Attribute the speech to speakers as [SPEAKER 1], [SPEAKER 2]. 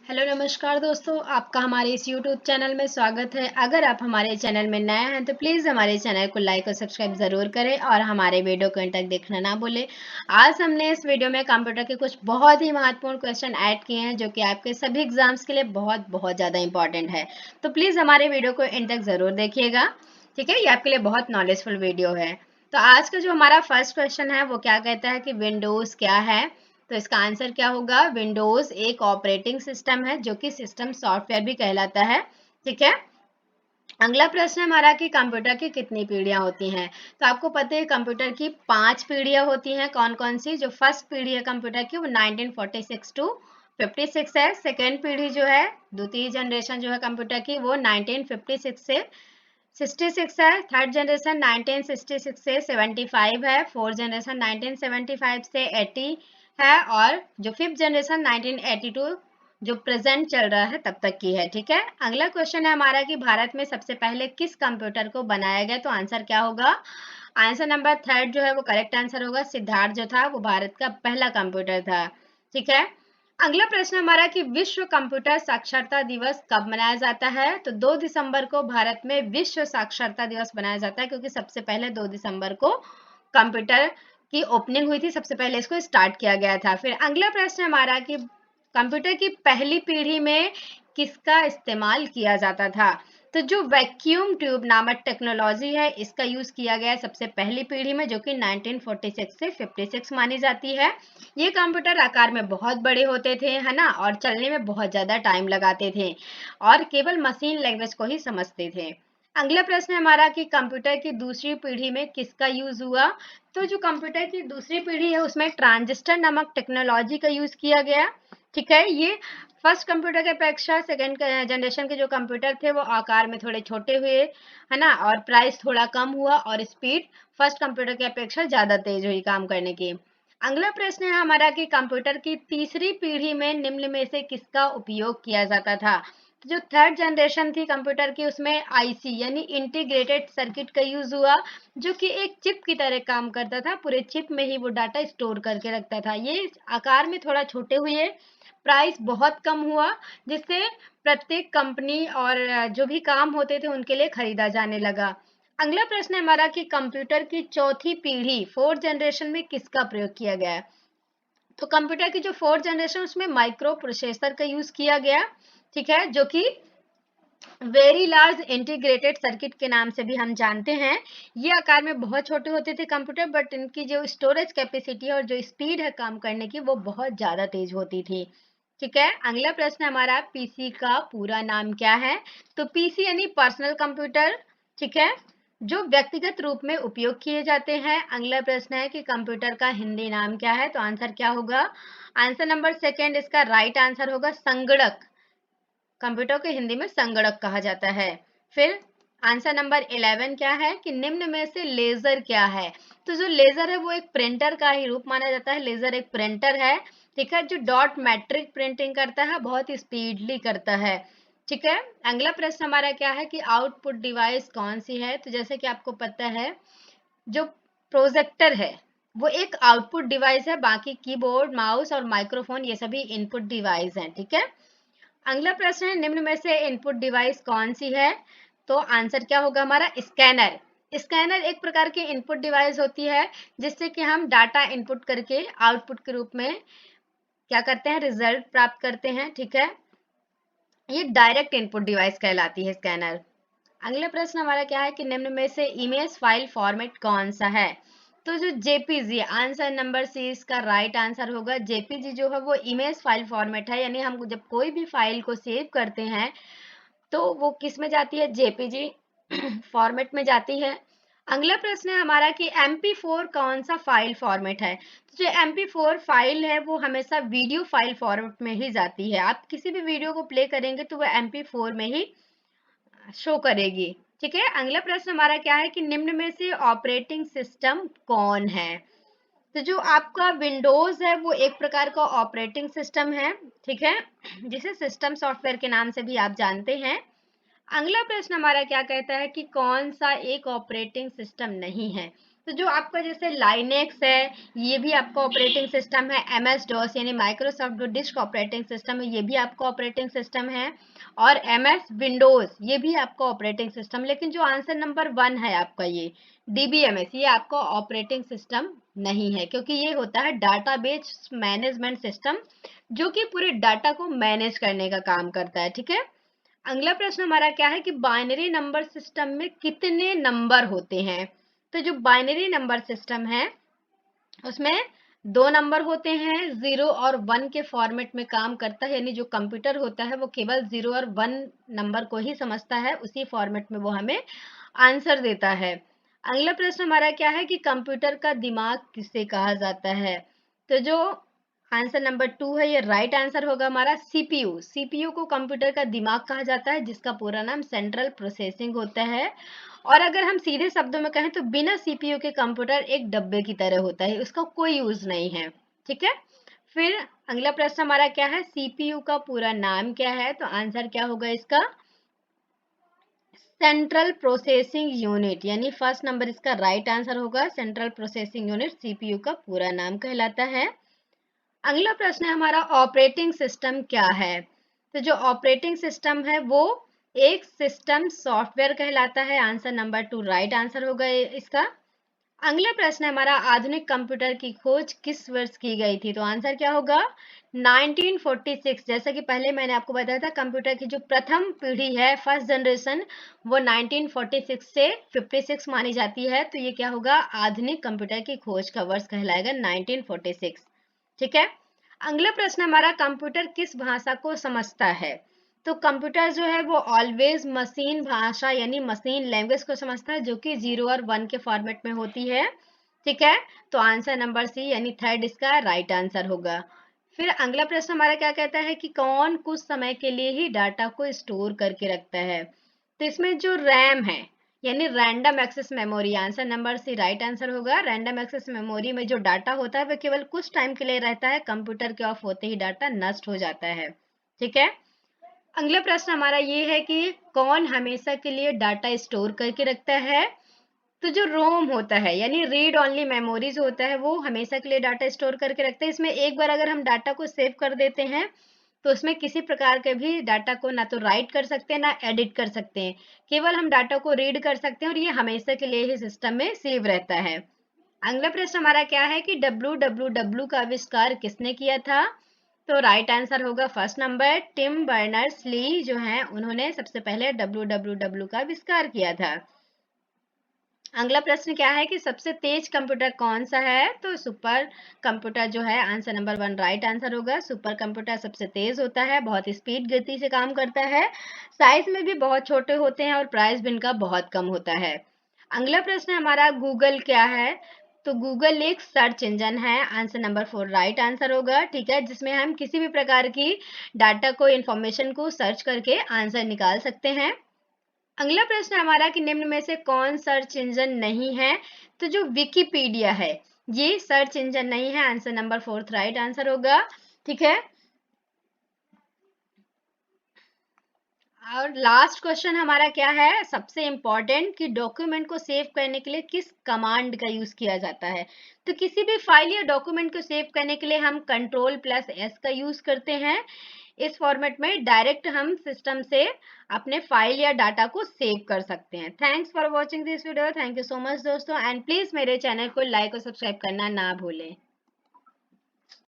[SPEAKER 1] Hello नमस्कार दोस्तों, आपका हमारे इस YouTube चैनल में स्वागत है। अगर आप हमारे चैनल में नए हैं तो प्लीज़ हमारे चैनल को लाइक और सब्सक्राइब ज़रूर करें और हमारे वीडियो को अंत तक देखना ना भूलें। आज हमने इस वीडियो में कंप्यूटर के कुछ बहुत ही महत्वपूर्ण क्वेश्चन ऐड किए हैं जो कि आपके सभी एग्जाम्स के लिए बहुत बहुत ज़्यादा इंपॉर्टेंट है। तो प्लीज़ हमारे वीडियो को अंत तक ज़रूर देखिएगा, ठीक है। ये आपके लिए बहुत नॉलेजफुल वीडियो है। तो आज का जो हमारा फर्स्ट क्वेश्चन है वो क्या कहता है कि विंडोज़ क्या है। तो इसका आंसर क्या होगा? विंडोज एक ऑपरेटिंग सिस्टम है जो कि सिस्टम सॉफ्टवेयर भी कहलाता है, ठीक है। अगला प्रश्न है हमारा कि कंप्यूटर की कितनी पीढ़ियां होती हैं। तो आपको पता है कंप्यूटर की 5 पीढ़ियां होती हैं। कौन कौन सी? जो फर्स्ट पीढ़ी है कंप्यूटर की वो 1946 टू 56 है। सेकेंड पीढ़ी जो है, द्वितीय जनरेशन जो है कंप्यूटर की वो 1956 से 66 है। थर्ड जनरेशन 1966 से 75 है। फोर्थ जनरेशन 1975 से 80 है। और जो फिफ्थ जनरेशन 1982 जो प्रेजेंट चल रहा है तब तक की है, ठीक है। अगला क्वेश्चन है हमारा कि भारत में सबसे पहले किस कंप्यूटर को बनाया गया। तो आंसर क्या होगा? आंसर नंबर थर्ड जो है वो करेक्ट आंसर होगा। सिद्धार्थ जो था वो भारत का पहला कंप्यूटर था, ठीक है। अगला प्रश्न हमारा कि विश्व कंप्यूटर साक्षरता दिवस कब मनाया जाता है। तो 2 दिसंबर को भारत में विश्व साक्षरता दिवस मनाया जाता है क्योंकि सबसे पहले 2 दिसंबर को कंप्यूटर की ओपनिंग हुई थी, सबसे पहले इसको स्टार्ट किया गया था। फिर अगला प्रश्न हमारा कि कंप्यूटर की पहली पीढ़ी में किसका इस्तेमाल किया जाता था। तो जो वैक्यूम ट्यूब नामक टेक्नोलॉजी है इसका यूज किया गया है सबसे पहली पीढ़ी में जो कि 1946 से 56 मानी जाती है। ये कंप्यूटर आकार में बहुत बड़े होते थे, है ना, और चलने में बहुत ज्यादा टाइम लगाते थे और केवल मशीन लैंग्वेज को ही समझते थे। अगला प्रश्न है हमारा कि कंप्यूटर की दूसरी पीढ़ी में किसका यूज हुआ। तो जो कंप्यूटर की दूसरी पीढ़ी है उसमें ट्रांजिस्टर नामक टेक्नोलॉजी का यूज किया गया, ठीक है। ये फर्स्ट कंप्यूटर के अपेक्षा सेकेंड जनरेशन के जो कंप्यूटर थे वो आकार में थोड़े छोटे हुए, है ना, और प्राइस थोड़ा कम हुआ और स्पीड फर्स्ट कंप्यूटर के अपेक्षा ज्यादा तेज हुई काम करने की। अगला प्रश्न है हमारा कि कंप्यूटर की तीसरी पीढ़ी में निम्न में से किसका उपयोग किया जाता था। तो जो थर्ड जनरेशन थी कंप्यूटर की उसमें आईसी यानी इंटीग्रेटेड सर्किट का यूज हुआ जो कि एक चिप की तरह काम करता था। पूरे चिप में ही वो डाटा स्टोर करके रखता था। ये आकार में थोड़ा छोटे हुए, प्राइस बहुत कम हुआ, जिससे प्रत्येक कंपनी और जो भी काम होते थे उनके लिए खरीदा जाने लगा। अगला प्रश्न है हमारा कि कंप्यूटर की चौथी पीढ़ी फोर्थ जनरेशन में किसका प्रयोग किया गया है। तो कंप्यूटर की जो फोर्थ जनरेशन उसमें माइक्रो प्रोसेसर का यूज किया गया, ठीक है, जो कि वेरी लार्ज इंटीग्रेटेड सर्किट के नाम से भी हम जानते हैं। ये आकार में बहुत छोटे होते थे कंप्यूटर, बट इनकी जो स्टोरेज कैपेसिटी और जो स्पीड है काम करने की वो बहुत ज्यादा तेज होती थी, ठीक है। अगला प्रश्न हमारा पीसी का पूरा नाम क्या है। तो पीसी यानी पर्सनल कंप्यूटर, ठीक है, जो व्यक्तिगत रूप में उपयोग किए जाते हैं। अगला प्रश्न है कि कंप्यूटर का हिंदी नाम क्या है। तो आंसर क्या होगा? आंसर नंबर सेकेंड इसका राइट आंसर होगा संगणक। कंप्यूटर को हिंदी में संगणक कहा जाता है। फिर आंसर नंबर 11 क्या है कि निम्न में से लेजर क्या है। तो जो लेजर है वो एक प्रिंटर का ही रूप माना जाता है। लेजर एक प्रिंटर है, ठीक है, जो डॉट मैट्रिक प्रिंटिंग करता है, बहुत ही स्पीडली करता है, ठीक है। अगला प्रश्न हमारा क्या है कि आउटपुट डिवाइस कौन सी है। तो जैसे कि आपको पता है जो प्रोजेक्टर है वो एक आउटपुट डिवाइस है, बाकी कीबोर्ड माउस और माइक्रोफोन ये सभी इनपुट डिवाइस हैं, ठीक है। अगला प्रश्न है निम्न में से इनपुट डिवाइस कौन सी है। तो आंसर क्या होगा हमारा? स्कैनर। स्कैनर एक प्रकार की इनपुट डिवाइस होती है जिससे कि हम डाटा इनपुट करके आउटपुट के रूप में क्या करते हैं, रिजल्ट प्राप्त करते हैं, ठीक है। ये डायरेक्ट इनपुट डिवाइस कहलाती है स्कैनर। अगला प्रश्न हमारा क्या है कि निम्न में से इमेज फाइल फॉर्मेट कौन सा है। तो जो जेपीजी, आंसर नंबर सी इसका राइट आंसर होगा। जेपीजी जो है वो इमेज फाइल फॉर्मेट है, यानी हम जब कोई भी फाइल को सेव करते हैं तो वो किस में जाती है? जेपीजी फॉर्मेट में जाती है। अगला प्रश्न है हमारा कि MP4 कौन सा फाइल फॉर्मेट है। तो जो MP4 फाइल है वो हमेशा वीडियो फाइल फॉर्मेट में ही जाती है। आप किसी भी वीडियो को प्ले करेंगे तो वो MP4 में ही शो करेगी, ठीक है। अगला प्रश्न हमारा क्या है कि निम्न में से ऑपरेटिंग सिस्टम कौन है। तो जो आपका विंडोज है वो एक प्रकार का ऑपरेटिंग सिस्टम है, ठीक है, जिसे सिस्टम सॉफ्टवेयर के नाम से भी आप जानते हैं। अगला प्रश्न हमारा क्या कहता है कि कौन सा एक ऑपरेटिंग सिस्टम नहीं है। तो जो आपका जैसे लाइनेक्स है, ये भी आपका ऑपरेटिंग सिस्टम है। एमएस डॉस यानी माइक्रोसॉफ्ट डिस्क ऑपरेटिंग सिस्टम है, ये भी आपका ऑपरेटिंग सिस्टम है। और एमएस विंडोज ये भी आपका ऑपरेटिंग सिस्टम। लेकिन जो आंसर नंबर 1 है आपका, ये डीबीएमएस, ये आपका ऑपरेटिंग सिस्टम नहीं है, क्योंकि ये होता है डाटाबेस मैनेजमेंट सिस्टम, जो कि पूरे डाटा को मैनेज करने का काम करता है। ठीक है, अगला प्रश्न हमारा क्या है कि बाइनरी नंबर सिस्टम में कितने नंबर होते हैं। तो जो बाइनरी नंबर सिस्टम है उसमें 2 नंबर होते हैं, 0 और 1 के फॉर्मेट में काम करता है। यानी जो कंप्यूटर होता है वो केवल 0 और 1 नंबर को ही समझता है, उसी फॉर्मेट में वो हमें आंसर देता है। अगला प्रश्न हमारा क्या है कि कंप्यूटर का दिमाग किसे कहा जाता है। तो जो आंसर नंबर 2 है ये राइट आंसर होगा हमारा। सीपीयू, सीपीयू को कंप्यूटर का दिमाग कहा जाता है, जिसका पूरा नाम सेंट्रल प्रोसेसिंग होता है। और अगर हम सीधे शब्दों में कहें तो बिना सीपीयू के कंप्यूटर एक डब्बे की तरह होता है, उसका कोई यूज नहीं है। ठीक है, फिर अगला प्रश्न हमारा क्या है, सीपीयू का पूरा नाम क्या है। तो आंसर क्या होगा इसका, सेंट्रल प्रोसेसिंग यूनिट, यानी फर्स्ट नंबर इसका राइट आंसर होगा। सेंट्रल प्रोसेसिंग यूनिट सीपीयू का पूरा नाम कहलाता है। अगला प्रश्न है हमारा, ऑपरेटिंग सिस्टम क्या है। तो जो ऑपरेटिंग सिस्टम है वो एक सिस्टम सॉफ्टवेयर कहलाता है। आंसर नंबर 2 राइट आंसर होगा इसका। अगला प्रश्न है हमारा, आधुनिक कंप्यूटर की खोज किस वर्ष की गई थी। तो आंसर क्या होगा, 1946। जैसा कि पहले मैंने आपको बताया था, कंप्यूटर की जो प्रथम पीढ़ी है, फर्स्ट जनरेशन, वो 1946 से 56 मानी जाती है। तो ये क्या होगा, आधुनिक कंप्यूटर की खोज का वर्ष कहलाएगा 1946। ठीक है, अगला प्रश्न हमारा, कंप्यूटर किस भाषा को समझता है। तो कंप्यूटर जो है वो ऑलवेज मशीन भाषा यानी मशीन लैंग्वेज को समझता है, जो कि 0 और 1 के फॉर्मेट में होती है। ठीक है, तो आंसर नंबर सी यानी थर्ड इसका राइट आंसर होगा। फिर अगला प्रश्न हमारा क्या कहता है कि कौन कुछ समय के लिए ही डाटा को स्टोर करके रखता है। तो इसमें जो रैम है यानी random access memory, answer number C right answer होगा। रैंडम एक्सेस मेमोरी में जो डाटा होता है वह केवल कुछ टाइम के लिए रहता है, कंप्यूटर के ऑफ होते ही डाटा नष्ट हो जाता है। ठीक है, अगला प्रश्न हमारा ये है कि कौन हमेशा के लिए डाटा स्टोर करके रखता है। तो जो रोम होता है यानी रीड ओनली मेमोरीज होता है, वो हमेशा के लिए डाटा स्टोर करके रखते हैं। इसमें एक बार अगर हम डाटा को सेव कर देते हैं तो उसमें किसी प्रकार के भी डाटा को ना तो राइट कर सकते हैं ना एडिट कर सकते हैं, केवल हम डाटा को रीड कर सकते हैं और ये हमेशा के लिए ही सिस्टम में सेव रहता है। अगला प्रश्न हमारा क्या है कि WWW का आविष्कार किसने किया था। तो राइट आंसर होगा first number, Tim Berners Lee जो हैं उन्होंने सबसे पहले WWW का आविष्कार किया था। अगला प्रश्न क्या है कि सबसे तेज कंप्यूटर कौन सा है। तो सुपर कंप्यूटर जो है, आंसर नंबर 1 राइट आंसर होगा। सुपर कंप्यूटर सबसे तेज होता है, बहुत स्पीड गति से काम करता है, साइज में भी बहुत छोटे होते हैं और प्राइस भी इनका बहुत कम होता है। अगला प्रश्न हमारा, गूगल क्या है। तो गूगल एक सर्च इंजन है, आंसर नंबर 4 राइट आंसर होगा। ठीक है, जिसमें हम किसी भी प्रकार की डाटा को इंफॉर्मेशन को सर्च करके आंसर निकाल सकते हैं। अगला प्रश्न हमारा कि निम्न में से कौन सर्च इंजन नहीं है। तो जो विकिपीडिया है ये सर्च इंजन नहीं है, आंसर नंबर 4 राइट आंसर होगा। ठीक है, और लास्ट क्वेश्चन हमारा क्या है, सबसे इंपॉर्टेंट, कि डॉक्यूमेंट को सेव करने के लिए किस कमांड का यूज किया जाता है। तो किसी भी फाइल या डॉक्यूमेंट को सेव करने के लिए हम Ctrl+S का यूज करते हैं। इस फॉर्मेट में डायरेक्ट हम सिस्टम से अपने फाइल या डाटा को सेव कर सकते हैं। Thanks for watching this video, thank you so much दोस्तों, एंड प्लीज मेरे चैनल को लाइक और सब्सक्राइब करना ना भूलें।